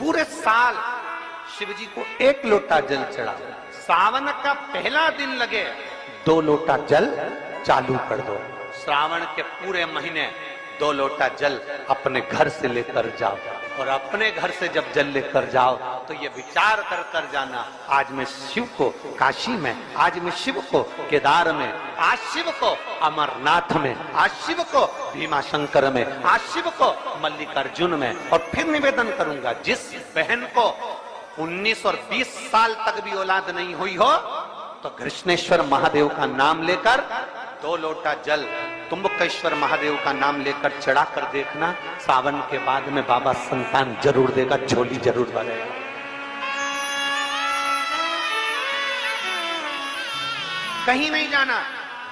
पूरे साल शिव जी को 1 लोटा जल चढ़ा। सावन का पहला दिन लगे 2 लोटा जल चालू कर दो। श्रावण के पूरे महीने 2 लोटा जल अपने घर से लेकर जाओ, और अपने घर से जब जल लेकर जाओ तो ये विचार कर कर जाना, आज मैं शिव को काशी में, आज मैं शिव को केदार में, आज शिव को अमरनाथ में, आज शिव को भीमा शंकर में, आज शिव को मल्लिकार्जुन में। और फिर निवेदन करूंगा, जिस बहन को 19 और 20 साल तक भी औलाद नहीं हुई हो तो कृष्णेश्वर महादेव का नाम लेकर 2 लोटा जल तुम्बकेश्वर महादेव का नाम लेकर चढ़ा कर देखना, सावन के बाद में बाबा संतान जरूर देगा, झोली जरूर भरेगा। कहीं नहीं जाना,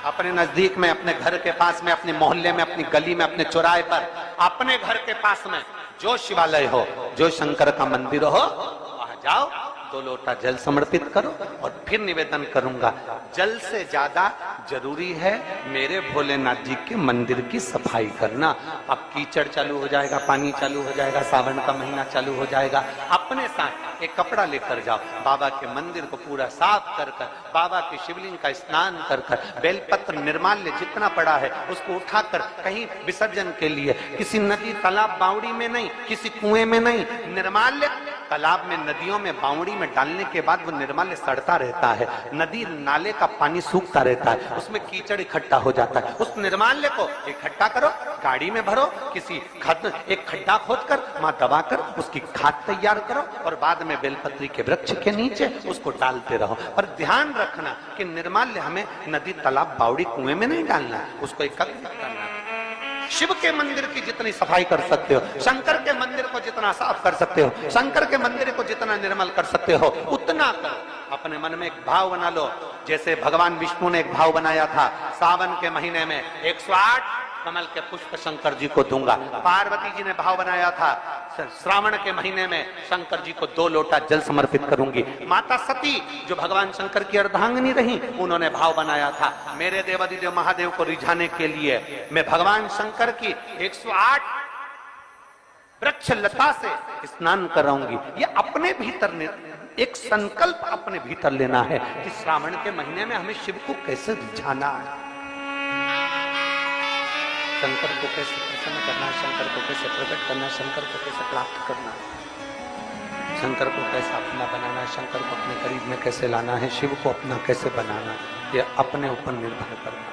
अपने नजदीक में, अपने घर के पास में, अपने मोहल्ले में, अपनी गली में, अपने चौराहे पर, अपने घर के पास में जो शिवालय हो, जो शंकर का मंदिर हो, वहां जाओ, 2 लोटा जल समर्पित करो। और फिर निवेदन करूंगा, जल से ज्यादा जरूरी है मेरे भोलेनाथ जी के मंदिर की सफाई करना। अब कीचड़ चालू हो जाएगा, पानी चालू हो जाएगा, सावन का महीना चालू हो जाएगा, अपने साथ एक कपड़ा लेकर जाओ, बाबा के मंदिर को पूरा साफ कर कर, बाबा के शिवलिंग का स्नान कर कर, बेलपत्र निर्माल्य जितना पड़ा है उसको उठाकर कहीं विसर्जन के लिए, किसी नदी तालाब बावड़ी में नहीं, किसी कुएं में नहीं, निर्माल्य तालाब में, नदियों में, बावड़ी में डालने के बाद वो निर्माल्य सड़ता रहता है, नदी नाले का पानी सूखता रहता है, उसमें कीचड़ इकट्ठा हो जाता है। उस निर्माल्य को इकट्ठा करो, गाड़ी में भरो, किसी एक खड्डा खोदकर वहां दबाकर उसकी खाद तैयार करो, और बाद में बेलपत्री के वृक्ष के नीचे उसको डालते रहो। पर ध्यान रखना कि निर्माल्य हमें नदी तालाब बावड़ी कुएं में नहीं डालना, उसको एकत्रित करना। शिव के मंदिर की जितनी सफाई कर सकते हो, शंकर के मंदिर को जितना साफ कर सकते हो, शंकर के मंदिर को जितना निर्मल कर सकते हो, उतना करो। अपने मन में एक भाव बना लो, जैसे भगवान विष्णु ने एक भाव बनाया था, सावन के महीने में 108 कमल के पुष्प शंकर जी को दूंगा। पार्वती जी ने भाव बनाया था, श्रावण के महीने में शंकर जी को 2 लोटा जल समर्पित करूंगी। माता सती जो भगवान शंकर की अर्धांगिनी रही, उन्होंने भाव बनाया था, मेरे देवादिदेव महादेव को रिझाने के लिए मैं भगवान शंकर की 108 वृक्ष लता से स्नान कराऊंगी। ये अपने भीतर एक संकल्प अपने भीतर लेना है कि श्रावण के महीने में हमें शिव को कैसे रिझाना है, शंकर को कैसे प्रसन्न करना है, शंकर को कैसे प्रकट करना है, शंकर को कैसे प्राप्त करना है, शंकर को कैसे अपना बनाना है, शंकर को अपने करीब में कैसे लाना है, शिव को अपना कैसे बनाना है, ये अपने ऊपर निर्भर करना।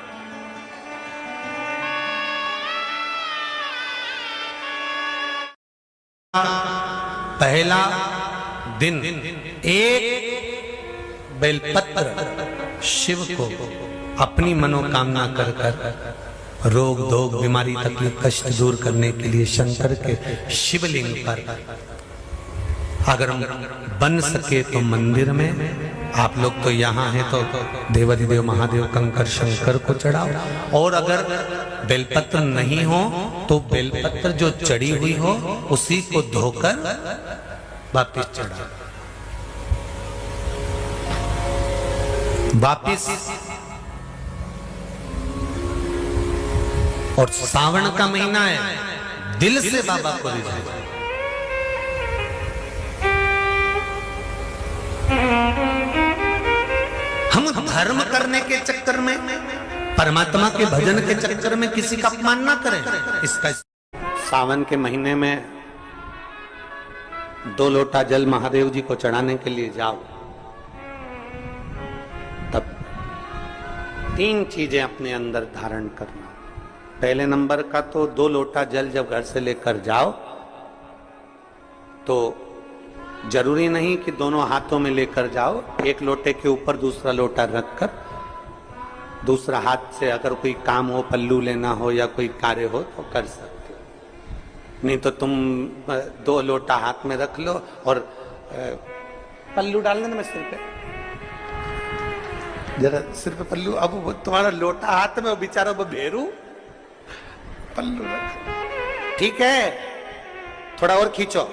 पहला दिन एक बेलपत्र शिव को अपनी मनोकामना कर कर, रोग धोग बीमारी तकलीफ कष्ट दूर करने के लिए शंकर के शिवलिंग पर, अगर बन सके तो मंदिर में, आप लोग तो यहाँ हैं तो देवादिदेव महादेव कंकर शंकर को चढ़ाओ, और अगर बेलपत्र नहीं हो तो बेलपत्र जो चढ़ी हुई हो उसी को धोकर वापिस चढ़ाओ। वापिस, और सावन का महीना है, दिल से बाबा को रिझाओ। हम धर्म करने के चक्कर में, परमात्मा के भजन के चक्कर में किसी का अपमान ना करें। इसका सावन के महीने में 2 लोटा जल महादेव जी को चढ़ाने के लिए जाओ, तब 3 चीजें अपने अंदर धारण करना। पहले नंबर का तो 2 लोटा जल जब घर से लेकर जाओ तो जरूरी नहीं कि दोनों हाथों में लेकर जाओ, एक लोटे के ऊपर दूसरा लोटा रखकर दूसरा हाथ से अगर कोई काम हो, पल्लू लेना हो या कोई कार्य हो तो कर सकते हो, नहीं तो तुम 2 लोटा हाथ में रख लो और पल्लू डाल देना सिर पे, जरा सिर पे पल्लू। अब वो तुम्हारा लोटा हाथ में, वो बेचारा वो भेरू पल्लू रख, ठीक है, थोड़ा और खींचो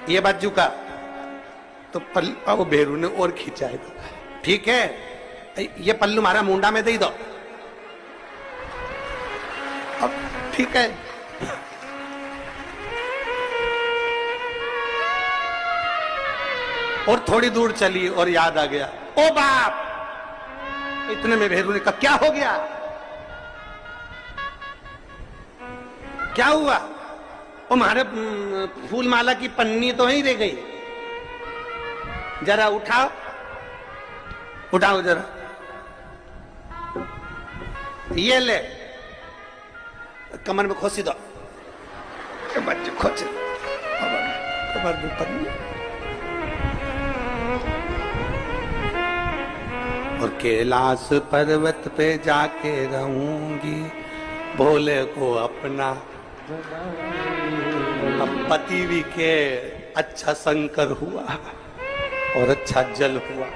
ये बाजू का, तो पल्लू वो भेरू ने और खींचा है, ठीक है, ये पल्लू मारा मुंडा में दे दो, अब ठीक है। और थोड़ी दूर चली और याद आ गया, ओ बाप। इतने में भेरू ने कहा, क्या हो गया, क्या हुआ? तुम्हारे फूल माला की पन्नी तो वहीं रह गई, जरा उठाओ, उठाओ जरा, ये ले, कमर में खोसी दो, खोच कमर में पन्नी। और कैलाश पर्वत पे जाके रहूंगी, भोले को अपना। अब पति भी के अच्छा शंकर हुआ और अच्छा जल हुआ।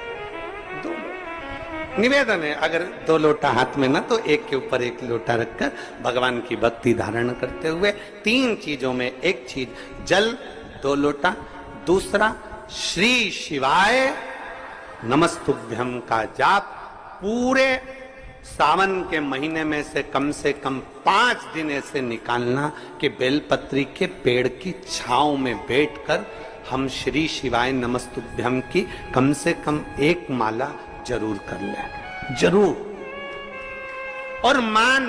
दोनों निवेदन है, अगर 2 लोटा हाथ में ना तो एक के ऊपर एक लोटा रखकर भगवान की भक्ति धारण करते हुए 3 चीजों में एक चीज जल 2 लोटा, दूसरा श्री शिवाय नमस्तुभ्यम का जाप पूरे सावन के महीने में से कम 5 दिन ऐसे निकालना कि बेलपत्री के पेड़ की छांव में बैठकर हम श्री शिवाय नमस्तुभ्यम की कम से कम 1 माला जरूर कर लें, जरूर। और मान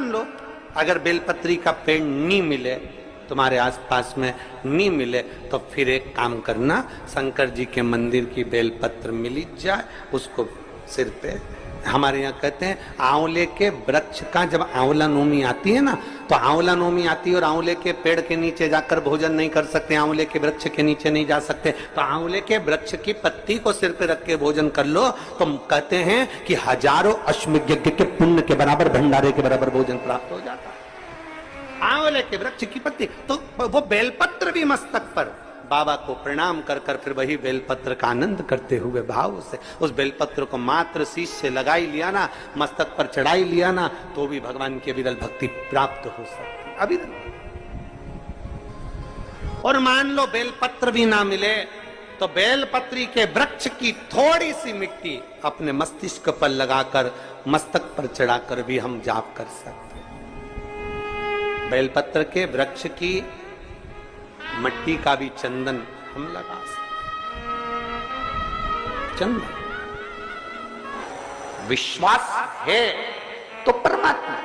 लो अगर बेलपत्री का पेड़ नहीं मिले, तुम्हारे आसपास में नहीं मिले, तो फिर एक काम करना, शंकर जी के मंदिर की बेलपत्र मिल जाए, उसको सिर पे, हमारे यहाँ कहते हैं आंवले के वृक्ष का जब आंवला नोमी आती है ना, तो आंवला नोमी आती है और आंवले के पेड़ के नीचे जाकर भोजन नहीं कर सकते, आंवले के वृक्ष के नीचे नहीं जा सकते, तो आंवले के वृक्ष की पत्ती को सिर पे रख के भोजन कर लो, तो कहते हैं कि हजारों अश्वमेध यज्ञ के पुण्य के बराबर, भंडारे के बराबर भोजन प्राप्त हो जाता है। आंवले के वृक्ष की पत्ती, तो वो बेलपत्र भी मस्तक पर बाबा को प्रणाम कर कर फिर वही बेलपत्र का आनंद करते हुए भाव से उस बेलपत्र को मात्र शीश से लगाई लिया ना, मस्तक पर चढ़ाई लिया ना, तो भी भगवान की अविरल भक्ति प्राप्त हो सकती, अविरल। और मान लो बेलपत्र भी ना मिले, तो बेलपत्री के वृक्ष की थोड़ी सी मिट्टी अपने मस्तिष्क पर लगाकर मस्तक पर चढ़ाकर भी हम जाप कर सकते। बेलपत्र के वृक्ष की मट्टी का भी चंदन हम लगा सकते। चंदन विश्वास है तो परमात्मा,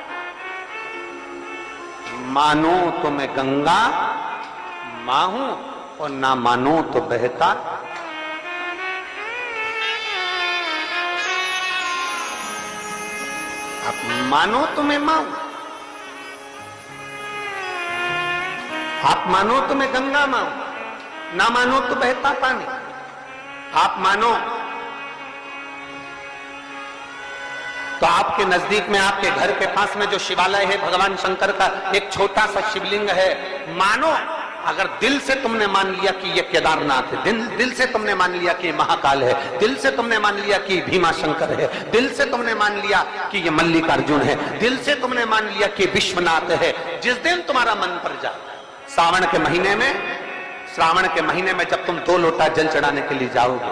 मानो तो मैं गंगा मां हूं और ना मानो तो बहता। आप मानो तो मैं मां हूं, आप मानो तो मैं गंगा मां हूं, ना मानो तो बहता पानी। आप मानो तो आपके नजदीक में, आपके घर के पास में जो शिवालय है भगवान शंकर का, एक छोटा सा शिवलिंग है। मानो अगर दिल से तुमने मान लिया कि ये केदारनाथ है, दिल से तुमने मान लिया कि महाकाल है, दिल से तुमने मान लिया कि भीमा शंकर है, दिल से तुमने मान लिया कि ये मल्लिकार्जुन है, दिल से तुमने मान लिया कि विश्वनाथ है। जिस दिन तुम्हारा मन पर जाए, श्रावण के महीने में जब तुम 2 लोटा जल चढ़ाने के लिए जाओगे,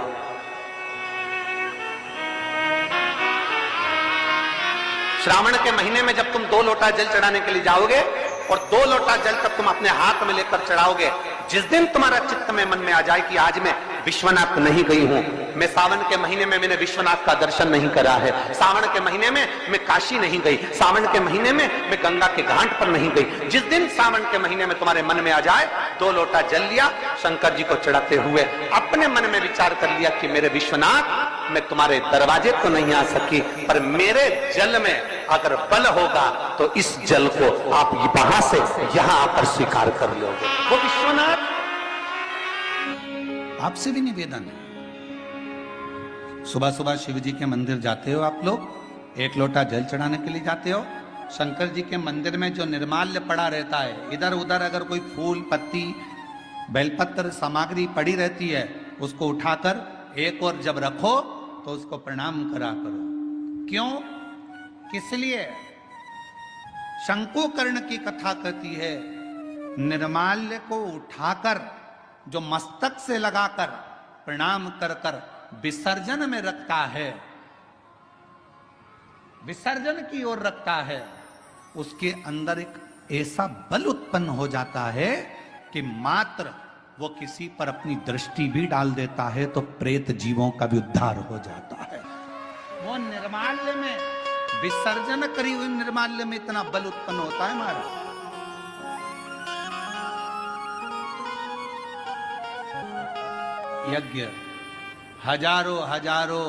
श्रावण के महीने में जब तुम 2 लोटा जल चढ़ाने के लिए जाओगे और 2 लोटा जल तब तुम अपने हाथ में लेकर चढ़ाओगे, जिस दिन तुम्हारा चित्त में मन में आ जाए कि आज मैं विश्वनाथ नहीं गई हूं, मैं सावन के महीने में मैंने विश्वनाथ का दर्शन नहीं करा है, सावन के महीने में मैं काशी नहीं गई, सावन के महीने में मैं गंगा के घाट पर नहीं गई, जिस दिन सावन के महीने में तुम्हारे मन में आ जाए, 2 लोटा जल लिया, शंकर जी को चढ़ाते हुए अपने मन में विचार कर लिया कि मेरे विश्वनाथ, मैं तुम्हारे दरवाजे तो नहीं आ सकी, पर मेरे जल में अगर बल होगा तो इस जल को आप वहां से यहां आकर स्वीकार कर लोगे। वो विश्वनाथ आपसे भी निवेदन है, सुबह सुबह शिव जी के मंदिर जाते हो आप लोग, 1 लोटा जल चढ़ाने के लिए जाते हो, शंकर जी के मंदिर में जो निर्माल्य पड़ा रहता है, इधर उधर अगर कोई फूल पत्ती बेलपत्र सामग्री पड़ी रहती है, उसको उठाकर एक और जब रखो तो उसको प्रणाम करा करो। क्यों? किस लिए? शंकुकर्ण की कथा कहती है, निर्माल्य को उठाकर जो मस्तक से लगाकर प्रणाम कर कर विसर्जन में रखता है, विसर्जन की ओर रखता है, उसके अंदर एक ऐसा बल उत्पन्न हो जाता है कि मात्र वो किसी पर अपनी दृष्टि भी डाल देता है तो प्रेत जीवों का भी उद्धार हो जाता है। वो निर्माल्य में, विसर्जन करी हुई निर्माल्य में इतना बल उत्पन्न होता है महाराज। यज्ञ, हजारों हजारों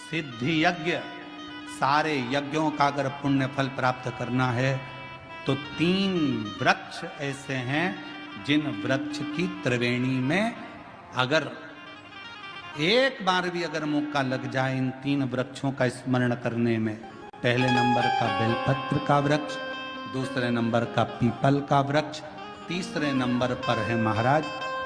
सिद्धि यज्ञ, सारे यज्ञों का अगर पुण्य फल प्राप्त करना है तो 3 वृक्ष ऐसे हैं जिन वृक्ष की त्रिवेणी में अगर एक बार भी अगर मौका लग जाए इन 3 वृक्षों का स्मरण करने में, पहले नंबर का बेलपत्र का वृक्ष, दूसरे नंबर का पीपल का वृक्ष, तीसरे नंबर पर है महाराज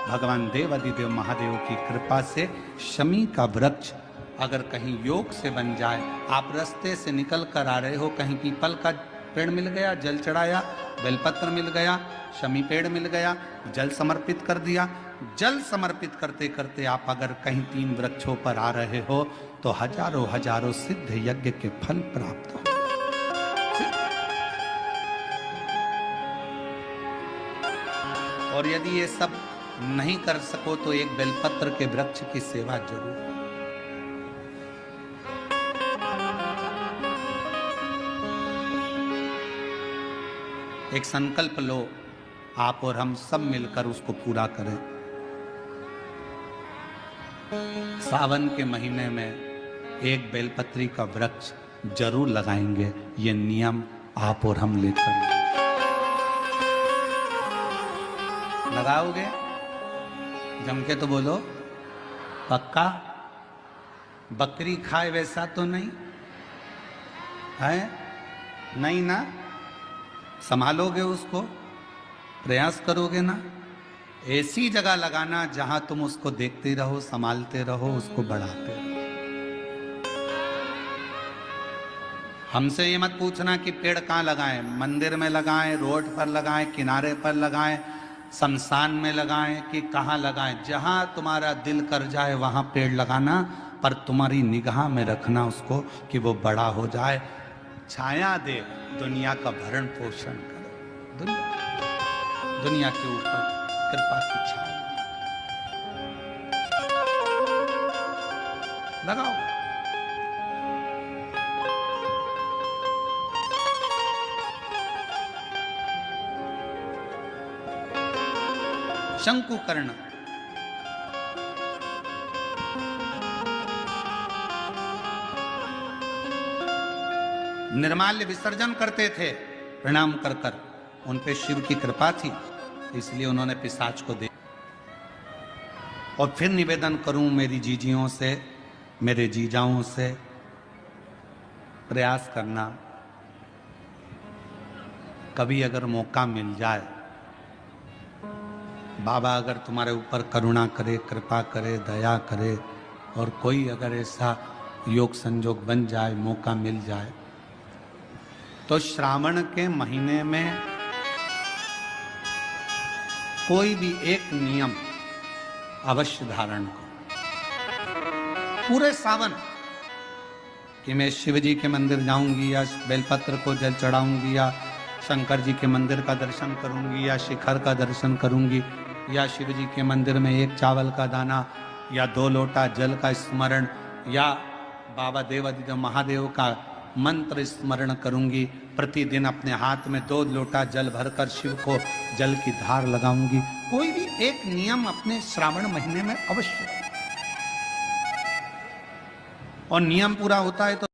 भगवान देवादिदेव महादेव की कृपा से शमी का वृक्ष। अगर कहीं योग से बन जाए, आप रास्ते से निकल कर आ रहे हो, कहीं पीपल का पेड़ मिल गया, जल चढ़ाया, बेलपत्र मिल गया, शमी पेड़ मिल गया, जल समर्पित कर दिया। जल समर्पित करते करते आप अगर कहीं 3 वृक्षों पर आ रहे हो तो हजारों हजारों सिद्ध यज्ञ के फल प्राप्त हो। और यदि ये सब नहीं कर सको तो एक बेलपत्र के वृक्ष की सेवा जरूर। एक संकल्प लो, आप और हम सब मिलकर उसको पूरा करें। सावन के महीने में एक बेलपत्री का वृक्ष जरूर लगाएंगे। ये नियम आप और हम लेकर लगाओगे? जम के तो बोलो, पक्का? बकरी खाए वैसा तो नहीं है? नहीं ना? संभालोगे उसको, प्रयास करोगे ना? ऐसी जगह लगाना जहां तुम उसको देखते रहो, संभालते रहो, उसको बढ़ाते रहो। हमसे ये मत पूछना कि पेड़ कहाँ लगाएं, मंदिर में लगाएं, रोड पर लगाएं, किनारे पर लगाएं, शमशान में लगाएं कि कहाँ लगाएं। जहां तुम्हारा दिल कर जाए वहां पेड़ लगाना, पर तुम्हारी निगाह में रखना उसको कि वो बड़ा हो जाए, छाया दे, दुनिया का भरण पोषण करे, दुनिया के ऊपर कृपा की छाया लगाओ। शंकुकर्ण निर्माल्य विसर्जन करते थे प्रणाम कर कर, उन पे शिव की कृपा थी, इसलिए उन्होंने पिशाच को दे। और फिर निवेदन करूं मेरी जीजियों से, मेरे जीजाओं से, प्रयास करना कभी अगर मौका मिल जाए, बाबा अगर तुम्हारे ऊपर करुणा करे, कृपा करे, दया करे, और कोई अगर ऐसा योग संजोग बन जाए, मौका मिल जाए, तो श्रावण के महीने में कोई भी एक नियम अवश्य धारण करो पूरे सावन, कि मैं शिव जी के मंदिर जाऊंगी या बेलपत्र को जल चढ़ाऊंगी या शंकर जी के मंदिर का दर्शन करूंगी या शिखर का दर्शन करूंगी या शिव जी के मंदिर में 1 चावल का दाना या 2 लोटा जल का स्मरण या बाबा देवादिदेव महादेव का मंत्र स्मरण करूंगी। प्रतिदिन अपने हाथ में 2 लोटा जल भरकर शिव को जल की धार लगाऊंगी। कोई भी एक नियम अपने श्रावण महीने में अवश्य, और नियम पूरा होता है तो